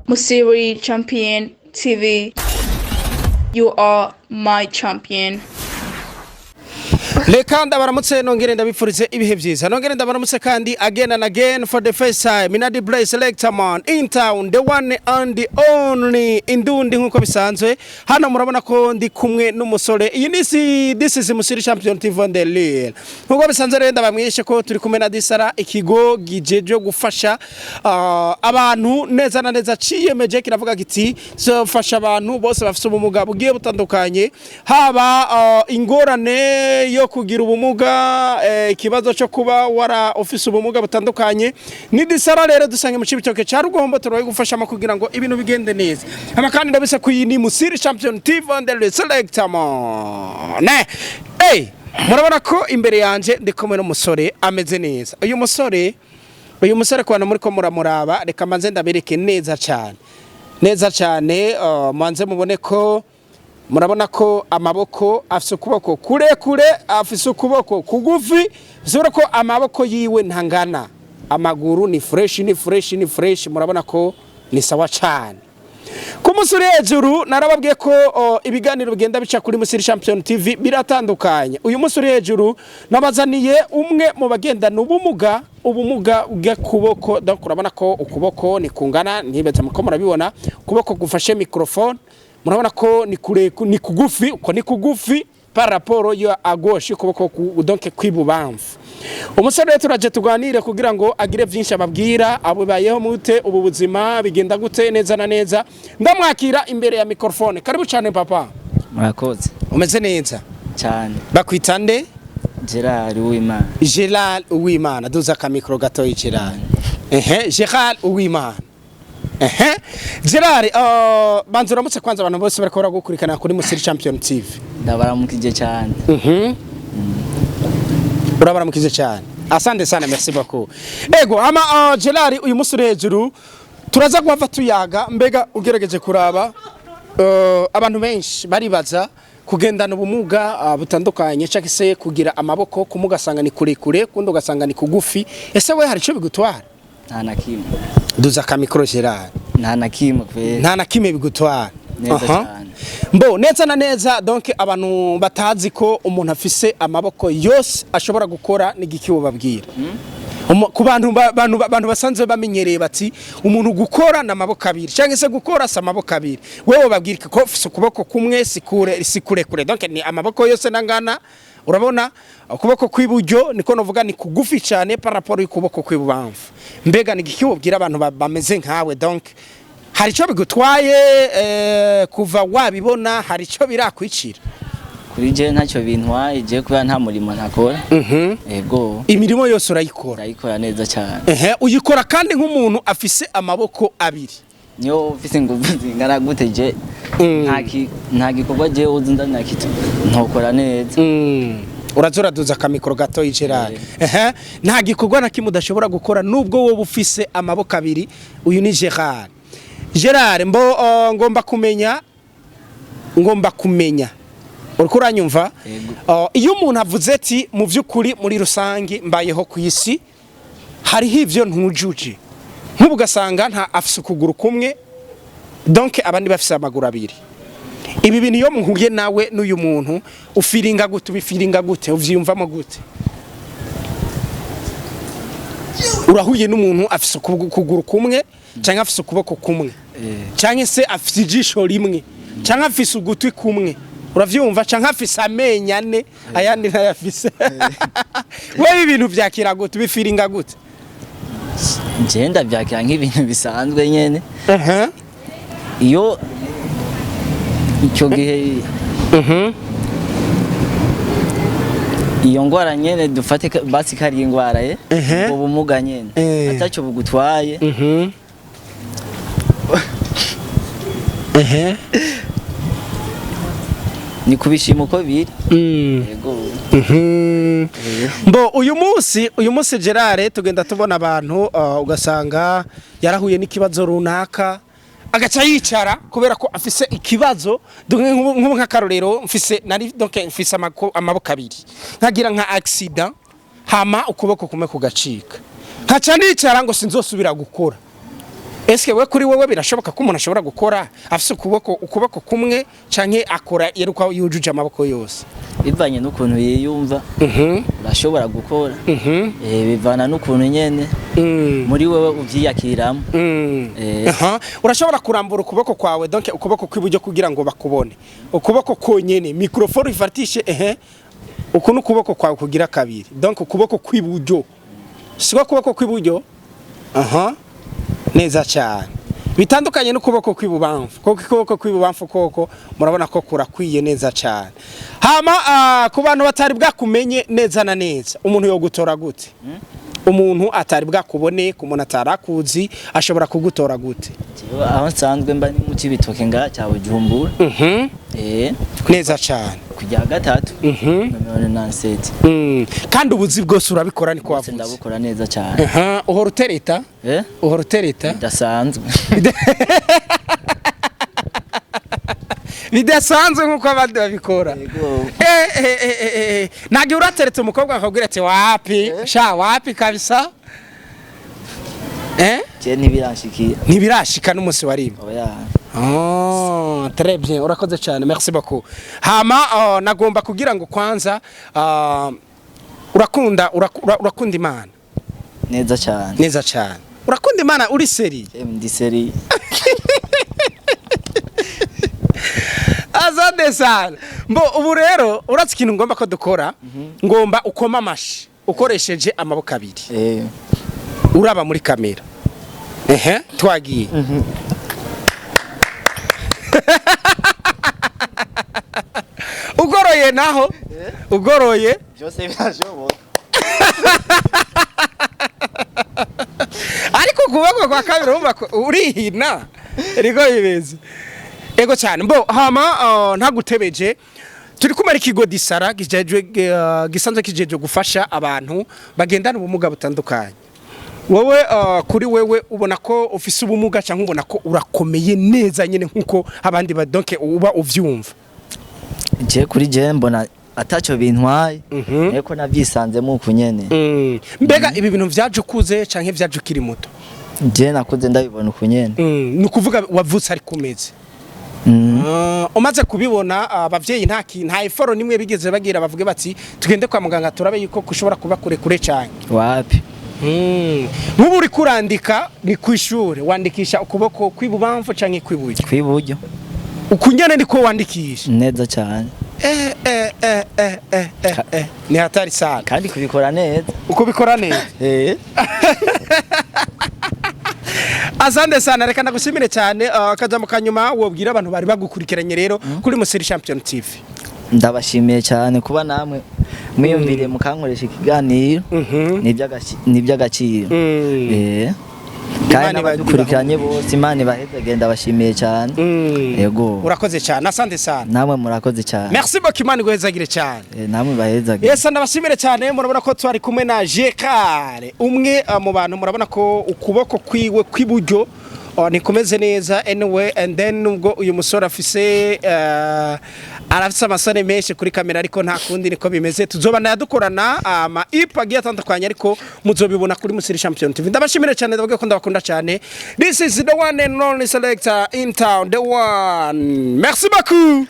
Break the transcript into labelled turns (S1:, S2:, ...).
S1: Musiri Champion TV. You are my champion.
S2: Reka ndabaramutse nongere ndabifurize ibihe byiza nongere ndabaramutse kandi again and again for the first time in the place selector man in town, the one and the only Indundi nkuko bisanzwe. Hano murabona ko ndi kumwe n'umusore. Iyi this is Musiri Champion TV on the Lille. Nkuko bisanzwe rero ndabamwishe ko turi kumwe na Disara, ikigo gijeje gufasha abantu neza na neza ciyemeje kiravuga giti so fasha abantu bose bafite ubumuga bugiye butandukanye, haba ingorane yo kugira ubumuga, ikibazo cyo kuba wara office ubumuga butandukanye. Ni Disara rero dusange mu cibitoke cya Rugombo turaye gufasha kugira ngo ibintu bigende neza. Amakandi ndabise ku yini Musiri Champion TV on the selector man. Murabona ko imbere yanje ndikomwe n'umusore ameze neza. Uyu musore kwa muri ko muramuraba, reka manze ndabereke neza cyane manze mubone ko murabona ko amaboko afise ukuboko kure afise ukuboko kugufi, zura ko amaboko yiwe ntangana, amaguru ni fresh murabona ko ni sawa cyane. Ku musore hejuru narababwiye ko ibiganiro bigenda bica kuri Musiri Champion TV biratandukanye. Uyu musore hejuru nabazaniye umwe mu bagenda n'ubumuga bw'ukuboko, donc urabona ko ukuboko ni kungana, ntibetse muko murabibona ukuboko gufashe microphone, murabona ko ni kugufi par rapport yo à gauche ukuboko donc kwibubamfu. Umusore turaje tuganire kugira ngo agire byinshi ababwira abo bayeho mute ubu buzima bigenda gute neza na neza. Ndamwakira imbere ya microphone. Karibu cyane papa.
S3: Murakoze.
S2: Umeze neza
S3: cyane.
S2: Bakwitande?
S3: Gerard
S2: Uwimana. Duza ka micro gato y'Gerard. Gerard Uwimana. Gerard, banzuramutse kwanza abantu bose bariko gukurikana kuri Musiri Champion TV.
S3: Ndabaramukije cyane.
S2: Urabaramukije cyane. Asante sana, merci beaucoup. Ego ama Gerard, uyu musore hejuru turaza guhava tuyaga, mbega ugerageje kuraba abantu benshi baribaza kugendana ubumuga butandukanye cyangwa se kugira amaboko kumugasanga ni kure kundi ugasanga ni kugufi. Ese we hari cyo bigutwara?
S3: Nta nakimwe.
S2: Duza ka micro Gerard.
S3: Nta nakimwe kwe.
S2: Nta nakimwe bigutwara.
S3: Neza cyane.
S2: Mbo neza na neza, donc abantu batazi ko umuntu afise amaboko yose ashobora gukora n'igikibo babwira. Ku bantu basanzwe bamenyereye bati umuntu gukora na maboko abiri cyangwa se gukora sa maboko abiri, wewe babwirika ko ufise ukuboko kumwe sikure, donc ni amaboko yose nangana. Urabona ukuboko kw'iburyo niko novuga ni kugufi cyane par rapport y'ukuboko kw'ibubamfu. Mbega ni gikibo bwira abantu bameze nkawe, donc hari cyo bigutwaye kuva wabibona, hari cyo birakwicira?
S3: Kuri je ntacyo bintwaye, je kuba nta murimo ntakora. Ego
S2: imirimo yose urayikora
S3: neza cyane.
S2: Uyikora kandi nk'umuntu afise amaboko abiri.
S3: Niyo ufise nguvu zingana gute je nta gikorwa je uzinda nakitu ntokora neza.
S2: Urazura duza ka micro gato y'Gerard. Nta gikorwa na kimwe udashobora gukora nubwo wowe ufise amaboko abiri. Uyu ni Gerard, mbo ngomba kumenya uriko uranyumva. Iyo umuntu avuze ati mu by'ukuri muri rusange mbayeho ku isi, hariho ivyo ntujuje, nk'ubu ugasanga nta afise ukuguru kumwe, donc abandi bafise amaguru abiri. Ibi bintu iyo muhuye nawe n'uyu muntu ufiringa gute uvyumvamo gute? Urahuye n'umuntu afise ukuguru kumwe cyangwa afise ukuboko kumwe, cyangwa se afise ijisho rimwe, cyangwa afise ugutwi kumwe, uravyumva, cyangwa afise amenyo ane ayandi ntayafise. Wewe ibintu vyakira gute, bifiringa gute?
S3: Genda byakira nk'ibintu bisanzwe nyene. Iyo icyo gihe iyo ngwara nyene dufate basi kari ingwara ubumuga nyene atacyo bugutwaye. Ni kubishima uko biri. Yego.
S2: Mbo uyu munsi Gerard tugenda tubona abantu ugasanga yarahuye n'ikibazo runaka agaca yicara kubera ko afise ikibazo, nk'ubu nk'akarorero mfise amaboko abiri, nkagira nka accident hama ukuboko kumwe kugacika, nkaca nicara ngo sinzosubira gukora. Eske we kuri wewe birashoboka ko umuntu ashobora gukora afise ukuboko kumwe canke akora yeruka yujuje amaboko yose?
S3: Bivanye n'ukuntu yiyumva urashobora gukora bivana n'ukuntu nyene muri wewe uvyiyakiramo.
S2: Urashobora kurambura ukuboko kwawe donc ukuboko kw'iburyo kugira ngo bakubone ukuboko konyene microphone ifatishe ukuntu ukuboko kwawe kugira kabiri donc ukuboko kw'iburyo siko ukuboko kw'iburyo neza cyane bitandukanye n'ukuboko kw'ibubamfu kuko ukuboko kw'ibubamfu koko murabona ko kurakwiye neza cyane. Hama ku bantu batari bwakumenye neza na neza umuntu yo gutora gute? Umuntu atari bwakubone ku muntu atarakuzi ashobora kugutora gute?
S3: Aho nsanzwe mba ni mu Cibitoke nga cyawe Jumbura.
S2: Neza cyane
S3: kujya gatatu none nansete.
S2: Kandi ubuzi bwose urabikora niko wavuze?
S3: Ndabukora neza cyane.
S2: Uhora utereta? Uhora utereta?
S3: Bidasanzwe.
S2: Bidasanzwe nkuko abandi babikora. Nagi urateretse umukobwa akabwira ati wapi sha wapi kabisa?
S3: Je ntibirashikira.
S2: Ntibirashika n'umunsi warimwe.
S3: Oya.
S2: Très bien, urakoze cyane, merci beaucoup. Hama nagomba kugira ngo kwanza urakunda Imana?
S3: Neza cyane.
S2: Neza cyane. Urakunda Imana uri seri?
S3: Ndi seri.
S2: Azande sana. Mbo ubu rero uratse ikintu ngomba ko dukora ngomba ukoma amashi ukoresheje amaboko abiri. Uraba muri kamera. Twagiye. Ugoroye naho? Ugoroye?
S3: Byose birashoboka.
S2: Ariko kuboko kwa kabiri urumva urihina. Riko bibeze. Ego cyane. Mbo hama ntagutebeje. Turi kumara ikigo disara gisanzwe kijeje gufasha abantu bagendana ubumuga butandukanye. Wowe kuri wewe ubona ko ufise ubumuga cyangwa ubona ko urakomeye neza nyine nkuko abandi badonke uba uvyumva?
S3: Je kuri je mbona atacho bintwaye eko navyisanzemo uko nyene.
S2: Mbega ibi bintu vyaje kuze canke vyaje kiri muto?
S3: Je nakuze ndabibona uko nyene.
S2: Nukuvuga wavutse ari kumeze. Umaze kubibona abavyeyi nta iforo nimwe bigeze bagira bavuge bati tugende kwa muganga turabe yuko kushobora kuba kure cyane?
S3: Wapi.
S2: Nk'ubu uri kurandika ni kw'ishure wandikisha ukuboko kw'ibubamfu canke kw'iburyo?
S3: Kw'iburyo.
S2: Ukunyene niko wandikisha?
S3: Neza cyane.
S2: Ni hatari sana.
S3: Kandi kubikora neza.
S2: Ukubikora neza? Azande sana reka ndagushimire cyane akaja mu kanyuma wobwira abantu bari bagukurikiranye rero kuri Musiri Champion TV.
S3: Ndabashimiye cyane kuba namwe mwiyumvire mukankoresha ikiganiro n'iby'agaciro. Kandi abadukurikiranye bose Imana ibaheze genda bashimiye cyane. Yego.
S2: Urakoze cyane. Asante sana.
S3: Namwe murakoze cyane.
S2: Merci beaucoup Imana igwezagire cyane.
S3: Namwe bahezagire.
S2: Yes ndabashimire cyane murabona ko twari kumwe na Jekare umwe mu bantu murabona ko ukuboko kwiwe kw'iburyo nikomeze neza anyway and then nubwo uyu musore afise arafise amasane menshi kuri kamera ariko nta kundi niko bimeze tuzoba nayadukorana ama ipagiye atandukanye ariko muzobibona kuri Musiri Champion TV. Ndabashimire cyane ndavuga ko ndabakunda cyane. This is the one and only selector in town, the one. Merci beaucoup.